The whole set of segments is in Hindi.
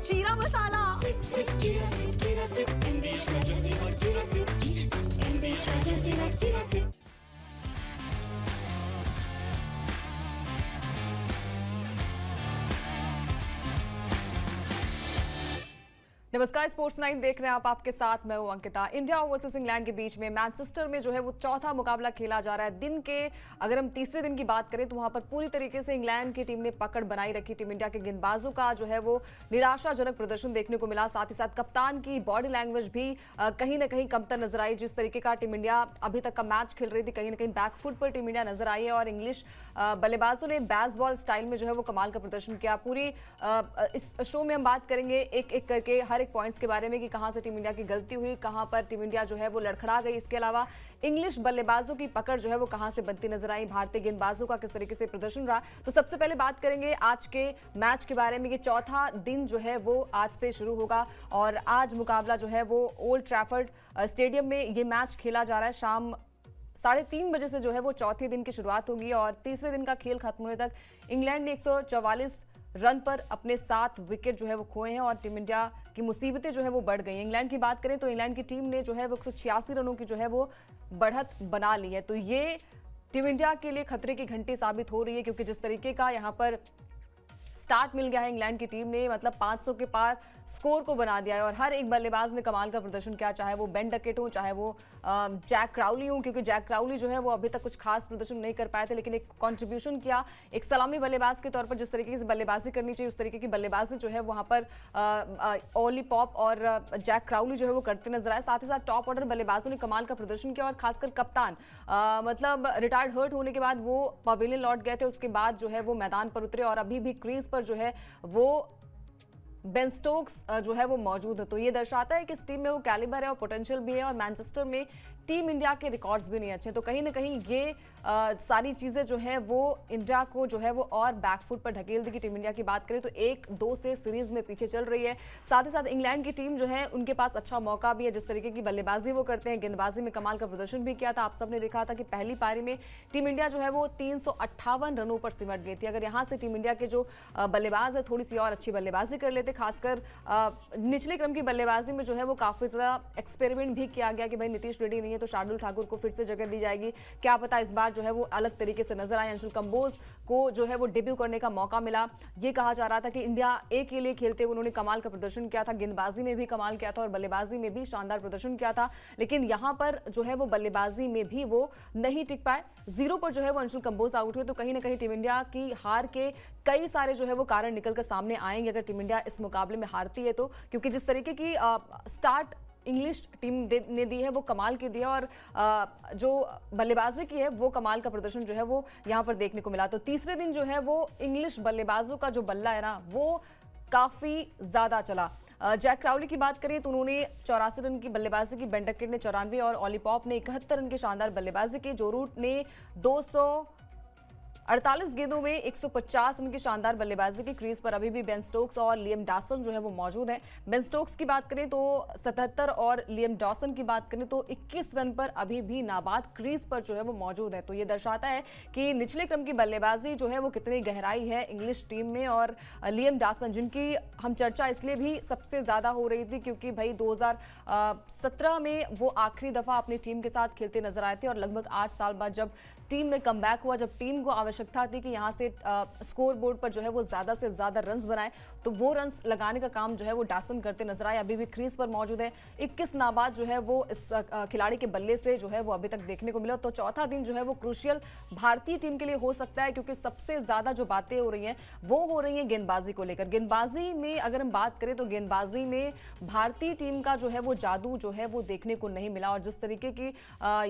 जीरा मसाला। Sip, sip, jeera sip, English का जर्नी और jeera sip, English का जर्नी और jeera sip। नमस्कार, स्पोर्ट्स 9 देख रहे हैं आप। आपके साथ मैं हूं अंकिता। इंडिया वर्सेस इंग्लैंड के बीच में मैनचेस्टर में जो है वो चौथा मुकाबला खेला जा रहा है। दिन के अगर हम तीसरे दिन की बात करें तो वहां पर पूरी तरीके से इंग्लैंड की टीम ने पकड़ बनाई रखी। टीम इंडिया के गेंदबाजों का जो है वो निराशाजनक प्रदर्शन देखने को मिला। साथ ही साथ कप्तान की बॉडी लैंग्वेज भी कहीं ना कहीं कमतर नजर आई। जिस तरीके का टीम इंडिया अभी तक का मैच खेल रही थी, कहीं ना कहीं बैकफुट पर टीम इंडिया नजर आई है और इंग्लिश बल्लेबाजों ने बेसबॉल स्टाइल में जो है वो कमाल का प्रदर्शन किया। पूरी इस शो में हम बात करेंगे एक एक करके हर एक पॉइंट्स के बारे में कि कहां से टीम इंडिया की गलती हुई, कहां पर टीम इंडिया जो है वो लड़खड़ा गई। इसके अलावा इंग्लिश बल्लेबाजों की पकड़ जो है वो कहां से बनती नजर आई, भारतीय गेंदबाजों का किस तरीके से प्रदर्शन रहा। तो सबसे पहले बात करेंगे आज के मैच के बारे में। ये चौथा दिन जो है वो आज से शुरू होगा और आज मुकाबला जो है वो ओल्ड ट्रैफर्ड स्टेडियम में ये मैच खेला जा रहा है। शाम 3:30 बजे से जो है वो चौथे दिन की शुरुआत होगी और तीसरे दिन का खेल खत्म होने तक इंग्लैंड ने 144 रन पर अपने 7 विकेट जो है वो खोए हैं और टीम इंडिया की मुसीबतें जो है वो बढ़ गई। इंग्लैंड की बात करें तो इंग्लैंड की टीम ने जो है वो 186 रनों की जो है वो बढ़त बना ली है। तो ये टीम इंडिया के लिए खतरे की घंटी साबित हो रही है क्योंकि जिस तरीके का यहाँ पर स्टार्ट मिल गया है इंग्लैंड की टीम ने, मतलब 500 के पार स्कोर को बना दिया है और हर एक बल्लेबाज ने कमाल का प्रदर्शन किया, चाहे वो बेन डकेट हो, चाहे वो जैक क्राउली हो, क्योंकि जैक क्राउली जो है वो अभी तक कुछ खास प्रदर्शन नहीं कर पाए थे लेकिन एक कंट्रीब्यूशन किया। एक सलामी बल्लेबाज के तौर पर जिस तरीके से बल्लेबाजी करनी चाहिए उस तरीके की बल्लेबाजी जो है वहां पर ओली पॉप और जैक क्राउली जो है वो करते नजर आए। साथ ही साथ टॉप ऑर्डर बल्लेबाजों ने कमाल का प्रदर्शन किया और खासकर कप्तान मतलब रिटायर्ड हर्ट होने के बाद वो पवेलियन लौट गए थे, उसके बाद जो है वो मैदान पर उतरे और अभी भी क्रीज पर जो है वो बेन स्टोक्स जो है वो मौजूद है। तो ये दर्शाता है कि इस टीम में वो कैलिबर है और पोटेंशियल भी है और मैनचेस्टर में टीम इंडिया के रिकॉर्ड्स भी नहीं अच्छे। तो कहीं ना कहीं ये सारी चीजें जो है वो इंडिया को जो है वो और बैकफुट पर ढकेल देगी। टीम इंडिया की बात करें तो 1-2 से सीरीज में पीछे चल रही है। साथ ही साथ इंग्लैंड की टीम जो है उनके पास अच्छा मौका भी है, जिस तरीके की बल्लेबाजी वो करते हैं। गेंदबाजी में कमाल का प्रदर्शन भी किया था। आप सबने देखा था कि पहली पारी में टीम इंडिया जो है वो 358 रनों पर सिमट गई थी। अगर यहाँ से टीम इंडिया के जो बल्लेबाज है थोड़ी सी और अच्छी बल्लेबाजी कर लेते, खासकर निचले क्रम की बल्लेबाजी में जो है वो काफी ज्यादा एक्सपेरिमेंट भी किया गया कि भाई नीतीश रेड्डी नहीं है तो शार्दुल ठाकुर को फिर से जगह दी जाएगी, क्या पता इस बार जो है वो अलग तरीके से नजर आए। अंशुल कंबोज को जो है वो डेब्यू करने का मौका मिला। ये कहा जा रहा था कि इंडिया ए के लिए खेलते हुए उन्होंने कमाल का प्रदर्शन किया था, गेंदबाजी में भी कमाल किया था और बल्लेबाजी में भी शानदार प्रदर्शन किया था, लेकिन यहां पर जो है वो बल्लेबाजी में भी वो नहीं टिक पाए। 0 पर जो है वो अंशुल कंबोज आउट हुए। तो कहीं ना कहीं टीम इंडिया की हार के कई सारे जो है वो कारण निकलकर सामने आएंगे अगर टीम इंडिया इस मुकाबले में हारती है तो, क्योंकि जिस तरीके की स्टार्ट इंग्लिश टीम ने दी है वो कमाल की दी है और जो बल्लेबाजी की है वो कमाल का प्रदर्शन जो है वो यहां पर देखने को मिला। तो तीसरे दिन जो है वो इंग्लिश बल्लेबाजों का जो बल्ला है ना वो काफी ज्यादा चला। जैक क्राउली की बात करें तो उन्होंने 84 रन की बल्लेबाजी की, बेन डकेट ने 94 और ओली पॉप ने 71 रन की शानदार बल्लेबाजी की। जो रूट ने 248 गेंदों में 150 रन की शानदार बल्लेबाजी की। क्रीज पर अभी भी बेन स्टोक्स और लियम डॉसन जो है वो मौजूद हैं। बेन स्टोक्स की बात करें तो 77 और लियम डॉसन की बात करें तो 21 रन पर अभी भी नाबाद क्रीज पर जो है वो मौजूद है। तो ये दर्शाता है कि निचले क्रम की बल्लेबाजी जो है वो कितनी गहराई है इंग्लिश टीम में। और लियम डॉसन जिनकी हम चर्चा इसलिए भी सबसे ज्यादा हो रही थी क्योंकि भाई 2017 में वो आखिरी दफा अपनी टीम के साथ खेलते नजर आए थे और लगभग 8 साल बाद जब टीम में कमबैक हुआ, जब टीम को आवश्यकता थी कि यहाँ से स्कोर बोर्ड पर जो है वो ज्यादा से ज्यादा रन्स बनाए, तो वो रन्स लगाने का काम जो है वो डॉसन करते नजर आए। अभी भी क्रीज पर मौजूद है। 21 नाबाद जो है वो इस खिलाड़ी के बल्ले से जो है वो अभी तक देखने को मिला। तो चौथा दिन जो है वो क्रूशियल भारतीय टीम के लिए हो सकता है क्योंकि सबसे ज्यादा जो बातें हो रही हैं वो हो रही हैं गेंदबाजी को लेकर। गेंदबाजी में अगर हम बात करें तो गेंदबाजी में भारतीय टीम का जो है वो जादू जो है वो देखने को नहीं मिला और जिस तरीके की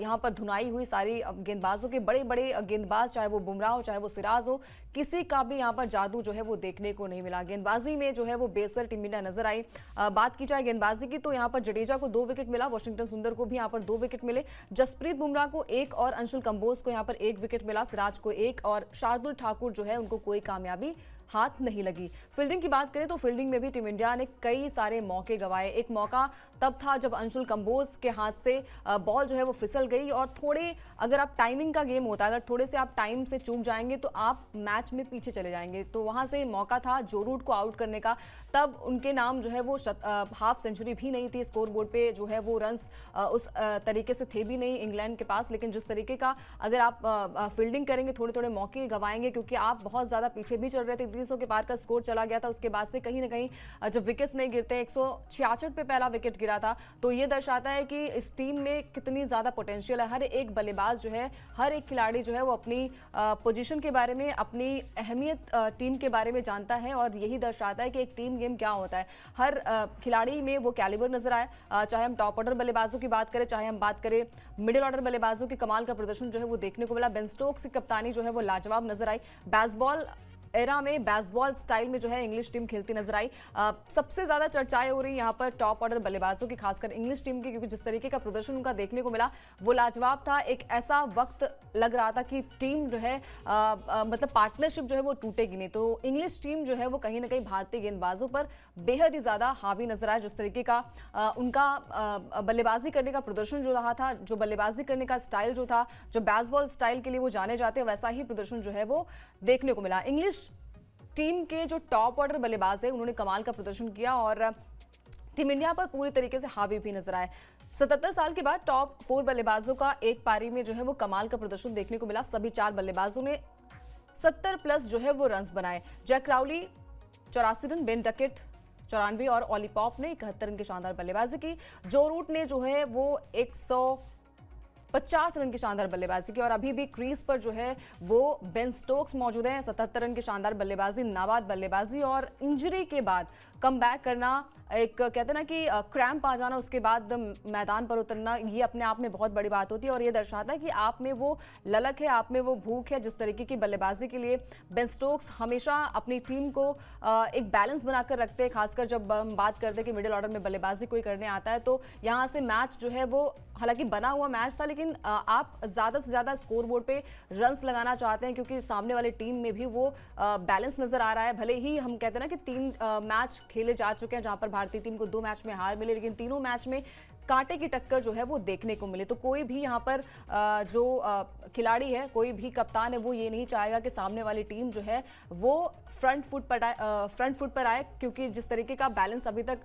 यहाँ पर धुनाई हुई सारी गेंदबाजों के, बड़े बड़े गेंदबाज चाहे वो बुमराह हो चाहे वो सिराज हो, किसी का भी यहां पर जादू जो है वो देखने को नहीं मिला। गेंदबाजी में जो है वो बेसर टीम इंडिया नजर आई। बात की जाए गेंदबाजी की तो यहां पर जडेजा को 2 विकेट मिला, वॉशिंगटन सुंदर को भी यहां पर 2 विकेट मिले, जसप्रीत बुमराह को 1 और अंशुल कंबोज को यहां पर 1 विकेट मिला, सिराज को 1 और शार्दुल ठाकुर जो है उनको कोई कामयाबी हाथ नहीं लगी। फील्डिंग की बात करें तो फील्डिंग में भी टीम इंडिया ने कई सारे मौके गंवाए। एक मौका तब था जब अंशुल कंबोज के हाथ से बॉल जो है वो फिसल गई और थोड़े, अगर आप टाइमिंग का गेम होता है, अगर थोड़े से आप टाइम से चूक जाएंगे तो आप मैच मैच में पीछे चले जाएंगे। तो वहां से मौका था जो रूट को आउट करने का, तब उनके नाम जो है वो हाफ सेंचुरी भी नहीं थी, स्कोर बोर्ड पे जो है वो रन्स उस तरीके से थे भी नहीं इंग्लैंड के पास। लेकिन जिस तरीके का अगर आप फील्डिंग करेंगे, थोड़े थोड़े मौके गंवाएंगे, क्योंकि आप बहुत ज़्यादा पीछे भी चल रहे थे, 300 के पार का स्कोर चला गया था। उसके बाद से कहीं ना कहीं जब विकेट्स नहीं गिरते, 166 पे पहला विकेट गिरा था, तो ये दर्शाता है कि इस टीम में कितनी ज़्यादा पोटेंशियल है। हर एक बल्लेबाज जो है, हर एक खिलाड़ी जो है वो अपनी पोजीशन के बारे में, अपनी अहमियत टीम के बारे में जानता है, और यही दर्शाता है कि एक टीम गेम क्या होता है। हर खिलाड़ी में वो कैलिबर नजर आए, चाहे हम टॉप ऑर्डर बल्लेबाजों की बात करें, चाहे हम बात करें मिडिल ऑर्डर बल्लेबाजों की, कमाल का प्रदर्शन जो है वो देखने को मिला। बेन स्टोक्स की कप्तानी जो है वो लाजवाब नजर आई। बेसबॉल एरा में, बेसबॉल स्टाइल में जो है इंग्लिश टीम खेलती नजर आई। सबसे ज्यादा चर्चाएं हो रही यहाँ पर टॉप ऑर्डर बल्लेबाजों की, खासकर इंग्लिश टीम की, क्योंकि जिस तरीके का प्रदर्शन उनका देखने को मिला वो लाजवाब था। एक ऐसा वक्त लग रहा था कि टीम जो है मतलब पार्टनरशिप जो है वो टूटेगी नहीं। तो इंग्लिश टीम जो है वो कहीं ना कहीं भारतीय गेंदबाजों पर बेहद ही ज्यादा हावी नजर आया। जिस तरीके का उनका बल्लेबाजी करने का प्रदर्शन जो रहा था, जो बल्लेबाजी करने का स्टाइल जो था, जो बेसबॉल स्टाइल के लिए वो जाने जाते हैं, वैसा ही प्रदर्शन जो है वो देखने को मिला। इंग्लिश टीम के जो टॉप ऑर्डर बल्लेबाज है उन्होंने कमाल का प्रदर्शन किया और टीम इंडिया पर पूरी तरीके से हावी भी नजर आए। 77 साल के बाद टॉप 4 बल्लेबाजों का एक पारी में जो है वो कमाल का प्रदर्शन देखने को मिला। सभी 4 बल्लेबाजों ने 70 प्लस जो है वो रन्स बनाए। Jack Crawley 84 run, Ben Duckett 94 और ऑली पॉप ने 71 रन की शानदार बल्लेबाजी की। जो रूट ने जो है वो 150 रन की शानदार बल्लेबाजी की, और अभी भी क्रीज पर जो है वो बेन स्टोक्स मौजूद हैं। 77 रन की शानदार बल्लेबाजी, नाबाद बल्लेबाजी, और इंजरी के बाद कमबैक करना, एक कहते हैं ना कि क्रैम्प आ जाना, उसके बाद मैदान पर उतरना, ये अपने आप में बहुत बड़ी बात होती है। और ये दर्शाता है कि आप में वो ललक है, आप में वो भूख है। जिस तरीके की बल्लेबाजी के लिए बेन स्टोक्स हमेशा अपनी टीम को एक बैलेंस बनाकर रखते हैं, खासकर जब हम बात करते हैं कि मिडिल ऑर्डर में बल्लेबाजी कोई करने आता है। तो यहाँ से मैच जो है वो हालांकि बना हुआ मैच था, लेकिन आप ज़्यादा से ज़्यादा स्कोर बोर्ड पे रन्स लगाना चाहते हैं, क्योंकि सामने वाली टीम में भी वो बैलेंस नजर आ रहा है। भले ही हम कहते हैं ना कि 3 मैच खेले जा चुके हैं, जहां पर भारतीय टीम को 2 मैच में हार मिली, लेकिन तीनों मैच में कांटे की टक्कर जो है वो देखने को मिले। तो कोई भी यहाँ पर जो खिलाड़ी है, कोई भी कप्तान है, वो ये नहीं चाहेगा कि सामने वाली टीम जो है वो फ्रंट फुट पर आए, क्योंकि जिस तरीके का बैलेंस अभी तक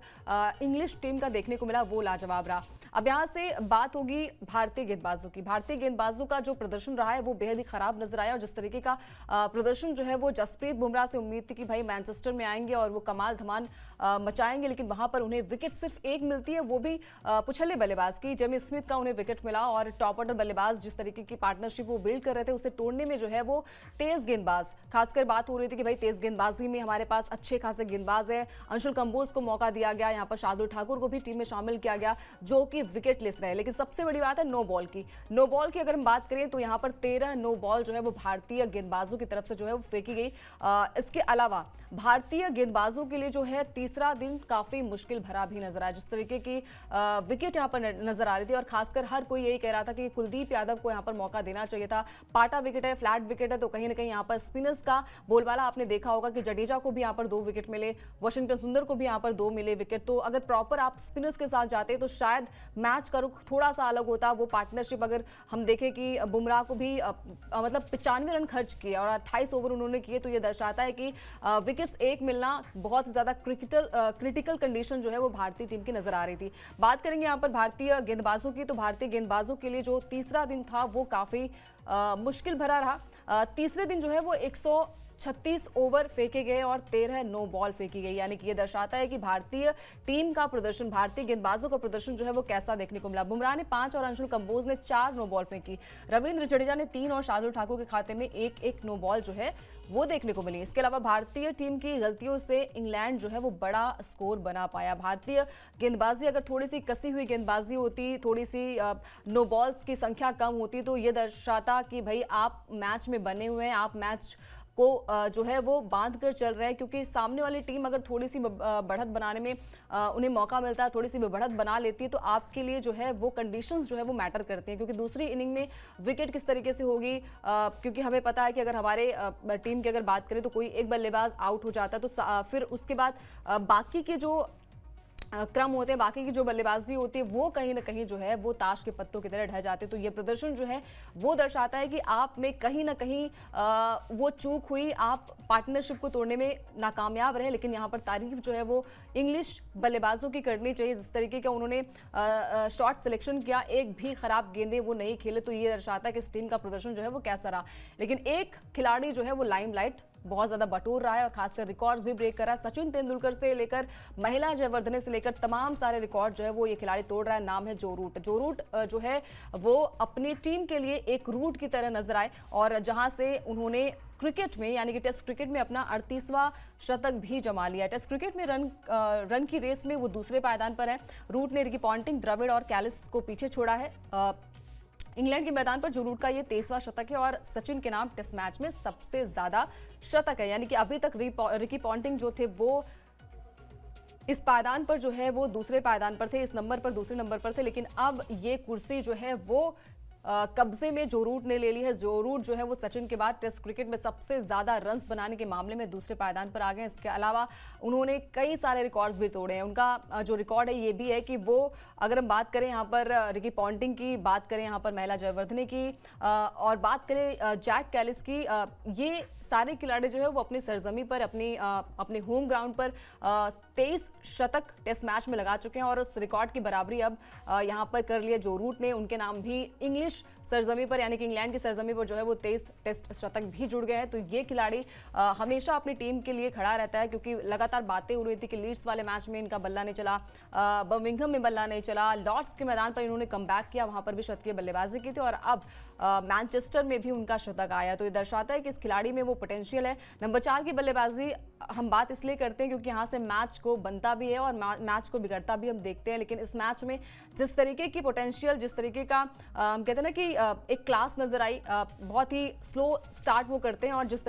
इंग्लिश टीम का देखने को मिला वो लाजवाब रहा। अब यहाँ से बात होगी भारतीय गेंदबाजों की। भारतीय गेंदबाजों का जो प्रदर्शन रहा है वो बेहद ही खराब नजर आया, और जिस तरीके का प्रदर्शन जो है वो जसप्रीत बुमराह से उम्मीद थी कि भाई मैनचेस्टर में आएंगे और वो कमाल धमाल मचाएंगे, लेकिन वहां पर उन्हें विकेट सिर्फ एक मिलती है, वो भी पुछले बल्लेबाज की। जेमी स्मिथ का उन्हें विकेट मिला, और टॉप ऑर्डर बल्लेबाज जिस तरीके की पार्टनरशिप वो बिल्ड कर रहे थे, उसे तोड़ने में जो है वो तेज गेंदबाज, खासकर बात हो रही थी कि भाई तेज गेंदबाजी में हमारे पास अच्छे खासे गेंदबाज है। अंशुल कंबोज को मौका दिया गया, यहाँ पर शार्दुल ठाकुर को भी टीम में शामिल किया गया, जो कि विकेट लेस रहे। लेकिन सबसे बड़ी बात है नो बॉल की। नो बॉल की अगर हम बात करें तो यहाँ पर 13 नो बॉल जो है वो भारतीय गेंदबाजों की तरफ से जो है वो फेंकी गई। इसके अलावा भारतीय गेंदबाजों के लिए जो है तीसरा दिन काफी मुश्किल भरा भी नजर आया। जिस तरीके की विकेट यहाँ पर नजर आ रही थी, और खासकर हर कोई यही कह रहा था कि कुलदीप यादव को यहाँ पर मौका देना चाहिए था। पाटा विकेट है, फ्लैट विकेट है, तो कहीं ना कहीं यहाँ पर स्पिनर्स का बोलबाला आपने देखा होगा कि जडेजा को भी यहाँ पर 2 विकेट मिले, वाशिंगटन सुंदर को भी यहाँ पर 2 मिले विकेट। तो अगर प्रॉपर आप स्पिनर्स के साथ जाते तो शायद मैच का रुख थोड़ा सा अलग होता। वो पार्टनरशिप अगर हम देखें कि बुमराह को भी मतलब 95 रन खर्च किए और 28 ओवर उन्होंने किए, तो ये दर्शाता है कि विकेट्स एक मिलना बहुत ज्यादा क्रिटिकल कंडीशन जो है वो भारतीय टीम की नजर आ रही थी। बात करेंगे यहाँ पर भारतीय गेंदबाजों की, तो भारतीय गेंदबाजों के लिए जो तीसरा दिन था वो काफी मुश्किल भरा रहा। तीसरे दिन जो है वो 136 ओवर फेंके गए और 13 नो बॉल फेंकी गई, यानी कि ये दर्शाता है कि भारतीय टीम का प्रदर्शन, भारतीय गेंदबाजों का प्रदर्शन जो है वो कैसा देखने को मिला। बुमराह ने 5 और अंशुल कंबोज ने 4 नो बॉल फेंकी। रविंद्र जडेजा ने 3 और शार्दुल ठाकुर के खाते में 1-1 नो बॉल जो है वो देखने को मिली। इसके अलावा भारतीय टीम की गलतियों से इंग्लैंड जो है वो बड़ा स्कोर बना पाया। भारतीय गेंदबाजी अगर थोड़ी सी कसी हुई गेंदबाजी होती, थोड़ी सी नो बॉल्स की संख्या कम होती, तो ये दर्शाता कि भाई आप मैच में बने हुए हैं, आप मैच को जो है वो बांध कर चल रहे हैं। क्योंकि सामने वाली टीम अगर थोड़ी सी बढ़त बनाने में उन्हें मौका मिलता है, थोड़ी सी बढ़त बना लेती है, तो आपके लिए जो है वो कंडीशंस जो है वो मैटर करती हैं। क्योंकि दूसरी इनिंग में विकेट किस तरीके से होगी, क्योंकि हमें पता है कि अगर हमारे टीम की अगर बात करें तो कोई एक बल्लेबाज आउट हो जाता है, तो फिर उसके बाद बाकी के जो क्रम होते हैं, बाकी की जो बल्लेबाजी होती है वो कहीं ना कहीं जो है वो ताश के पत्तों की तरह ढह जाते हैं। तो ये प्रदर्शन जो है वो दर्शाता है कि आप में कहीं ना कहीं वो चूक हुई, आप पार्टनरशिप को तोड़ने में नाकामयाब रहे। लेकिन यहाँ पर तारीफ जो है वो इंग्लिश बल्लेबाजों की करनी चाहिए। जिस तरीके का उन्होंने शॉट सिलेक्शन किया, एक भी खराब गेंदें वो नहीं खेले, तो ये दर्शाता है कि इस टीम का प्रदर्शन जो है वो कैसा रहा। लेकिन एक खिलाड़ी जो है वो लाइमलाइट बहुत ज्यादा बटोर रहा है और खासकर रिकॉर्ड्स भी ब्रेक कर रहा है। सचिन तेंदुलकर से लेकर महिला जयवर्धने से लेकर तमाम सारे रिकॉर्ड जो है वो ये खिलाड़ी तोड़ रहा है। नाम है जो रूट। जो रूट जो है वो अपनी टीम के लिए एक रूट की तरह नजर आए और जहां से उन्होंने क्रिकेट में यानी कि टेस्ट क्रिकेट में अपना 38वां शतक भी जमा लिया। टेस्ट क्रिकेट में रन की रेस में वो दूसरे पायदान पर है। रूट ने रिकी पॉन्टिंग, द्रविड़ और कैलिस को पीछे छोड़ा है। इंग्लैंड के मैदान पर जो रूट का ये 23वां शतक है और सचिन के नाम टेस्ट मैच में सबसे ज्यादा शतक है। यानी कि अभी तक रिकी पॉन्टिंग जो थे वो इस पायदान पर जो है वो दूसरे पायदान पर थे, इस नंबर पर दूसरे नंबर पर थे। लेकिन अब ये कुर्सी जो है वो कब्जे में जो रूट ने ले ली है। जो रूट जो है वो सचिन के बाद टेस्ट क्रिकेट में सबसे ज्यादा रन्स बनाने के मामले में दूसरे पायदान पर आ गए। इसके अलावा उन्होंने कई सारे रिकॉर्ड्स भी तोड़े हैं। उनका जो रिकॉर्ड है ये भी है कि वो, अगर हम बात करें यहाँ पर रिकी पॉन्टिंग की, बात करें यहाँ पर महिला जयवर्धने की और बात करें जैक कैलिस की, ये सारे खिलाड़ी जो है वो अपनी सरजमी पर, अपने होम ग्राउंड पर 23 शतक टेस्ट मैच में लगा चुके हैं और उस रिकॉर्ड की बराबरी अब यहाँ पर कर लिया जो रूट ने। उनके नाम भी इंग्लिश सरजमी पर यानी कि इंग्लैंड की सरजमी पर जो है वो 23 टेस्ट शतक भी जुड़ गए हैं। तो ये खिलाड़ी हमेशा अपनी टीम के लिए खड़ा रहता है, क्योंकि लगातार बातें हो रही थी कि लीड्स वाले मैच में इनका बल्ला नहीं चला, बर्मिंघम में बल्ला नहीं चला, लॉर्ड्स के मैदान पर इन्होंने कमबैक किया, वहां पर भी शतकीय बल्लेबाजी की थी और अब मैनचेस्टर में भी उनका शतक आया। तो ये दर्शाता है कि इस खिलाड़ी में वो पोटेंशियल है। नंबर 4 की बल्लेबाजी हम बात इसलिए करते हैं क्योंकि यहाँ से मैच को बनता भी है और मैच को बिगड़ता भी हम देखते हैं। लेकिन इस मैच में जिस तरीके की पोटेंशियल, जिस तरीके का हम कहते हैं ना कि एक क्लास नजर आई, बहुत ही स्लो स्टार्ट वो करते हैं और जिस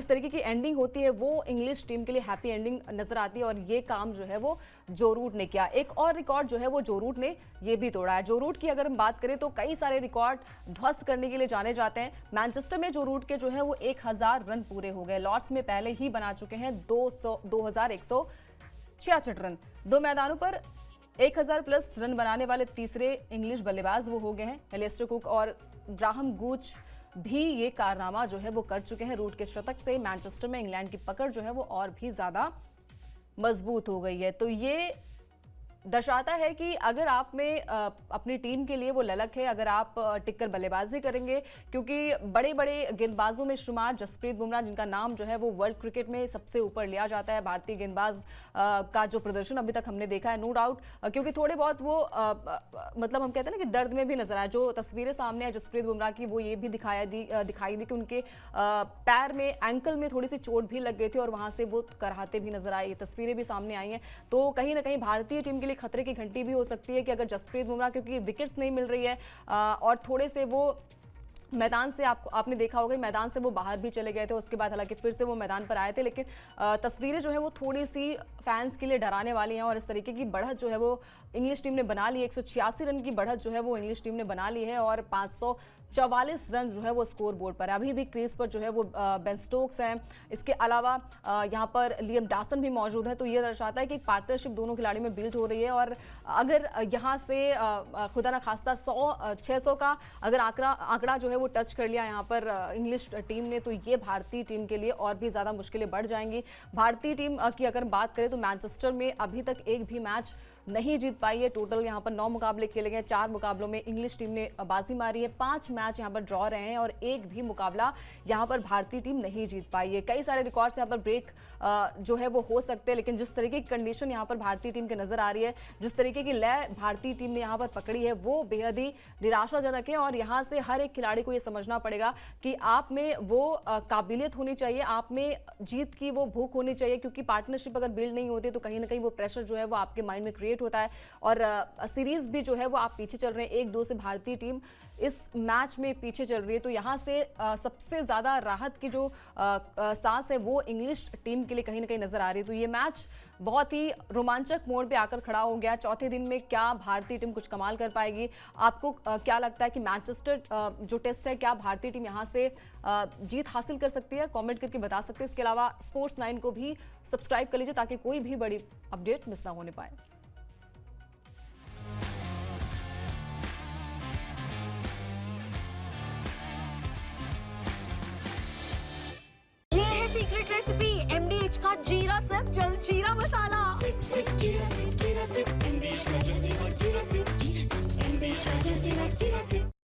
तरीके की एंडिंग होती है वो इंग्लिश टीम के लिए हैप्पी एंडिंग नजर आती है और ये काम जो है वो जो रूट ने किया। एक और रिकॉर्ड जो है वो जो रूट ने ये भी तोड़ा है। जो रूट की अगर हम बात करें तो कई सारे रिकॉर्ड ध्वस्त करने के लिए जाने जाते हैं। मैनचेस्टर में जो रूट के जो है वो 1000 रन पूरे हो गए। लॉर्ड्स में पहले ही बना चुके हैं 2166 रन। दो मैदानों पर 1000 प्लस रन बनाने वाले तीसरे इंग्लिश बल्लेबाज वो हो गए हैं। एलिस्टर कुक और ग्राहम गूच भी ये कारनामा जो है वो कर चुके हैं। रूट के शतक से मैनचेस्टर में इंग्लैंड की पकड़ जो है वो और भी ज्यादा मजबूत हो गई है। तो ये दर्शाता है कि अगर आप में अपनी टीम के लिए वो ललक है, अगर आप टिककर बल्लेबाजी करेंगे, क्योंकि बड़े बड़े गेंदबाजों में शुमार जसप्रीत बुमराह, जिनका नाम जो है वो वर्ल्ड क्रिकेट में सबसे ऊपर लिया जाता है। भारतीय गेंदबाज का जो प्रदर्शन अभी तक हमने देखा है, नो डाउट, क्योंकि थोड़े बहुत वो मतलब हम कहते हैं ना कि दर्द में भी नजर आए। जो तस्वीरें सामने आई जसप्रीत बुमराह की, वो ये भी दिखाई दी कि उनके पैर में, एंकल में थोड़ी सी चोट भी लग गई थी और वहां से वो कराहते भी नजर आए। ये तस्वीरें भी सामने आई हैं। तो कहीं ना कहीं भारतीय टीम के लिए खतरे की घंटी भी हो सकती है कि अगर जसप्रीत बुमराह, क्योंकि विकेट्स नहीं मिल रही है और थोड़े से वो मैदान से आपने देखा होगा मैदान से वो बाहर भी चले गए थे, उसके बाद हालांकि फिर से वो मैदान पर आए थे। लेकिन तस्वीरें जो है वो थोड़ी सी फैंस के लिए डराने वाली हैं और इस तरीके की बढ़त जो है वो इंग्लिश टीम ने बना ली है। 186 रन की बढ़त जो है वो इंग्लिश टीम ने बना ली है और 544 रन जो है वो स्कोर बोर्ड पर है। अभी भी क्रीज पर जो है वो बेन स्टोक्स हैं, इसके अलावा यहाँ पर लियम डासन भी मौजूद है। तो ये दर्शाता है कि एक पार्टनरशिप दोनों खिलाड़ी में बिल्ड हो रही है और अगर यहाँ से खुदा ना खास्ता 600 का अगर आंकड़ा जो है वो टच कर लिया यहाँ पर इंग्लिश टीम ने, तो ये भारतीय टीम के लिए और भी ज़्यादा मुश्किलें बढ़ जाएंगी। भारतीय टीम की अगर बात करें तो मैनचेस्टर में अभी तक एक भी मैच नहीं जीत पाई है। टोटल यहाँ पर 9 मुकाबले खेले गए, 4 मुकाबलों में इंग्लिश टीम ने बाजी मारी है, 5 मैच यहाँ पर ड्रॉ रहे हैं और एक भी मुकाबला यहाँ पर भारतीय टीम नहीं जीत पाई है। कई सारे रिकॉर्ड्स यहाँ पर ब्रेक जो है वो हो सकते हैं, लेकिन जिस तरीके की कंडीशन यहाँ पर भारतीय टीम के नजर आ रही है, जिस तरीके की लय भारतीय टीम ने यहाँ पर पकड़ी है, वो बेहद ही निराशाजनक है। और यहाँ से हर एक खिलाड़ी को ये समझना पड़ेगा कि आप में वो काबिलियत होनी चाहिए, आप में जीत की वो भूख होनी चाहिए, क्योंकि पार्टनरशिप अगर बिल्ड नहीं होती तो कहीं ना कहीं वो प्रेशर जो है वो आपके माइंड में क्रिएट लेट होता है और सीरीज भी जो है वो आप पीछे चल रहे हैं 1-2 से भारतीय टीम इस मैच में पीछे चल रही है। तो यहाँ से सबसे ज़्यादा राहत की जो सांस है वो इंग्लिश टीम के लिए कहीं ना कहीं नजर आ रही है। तो ये मैच बहुत ही रोमांचक मोड़ पे आकर खड़ा हो गया। चौथे दिन में क्या भारतीय टीम कुछ कमाल कर पाएगी? आपको क्या लगता है कि मैनचेस्टर जो टेस्ट है क्या भारतीय टीम यहाँ से जीत हासिल कर सकती है? कमेंट करके बता सकते हैं। इसके अलावा स्पोर्ट्स 9 को भी सब्सक्राइब कर लीजिए ताकि कोई भी बड़ी अपडेट मिस ना होने पाए। ये है सीक्रेट रेसिपी MDH का जीरा सिप जलजीरा मसाला। Sip, sip, जीरा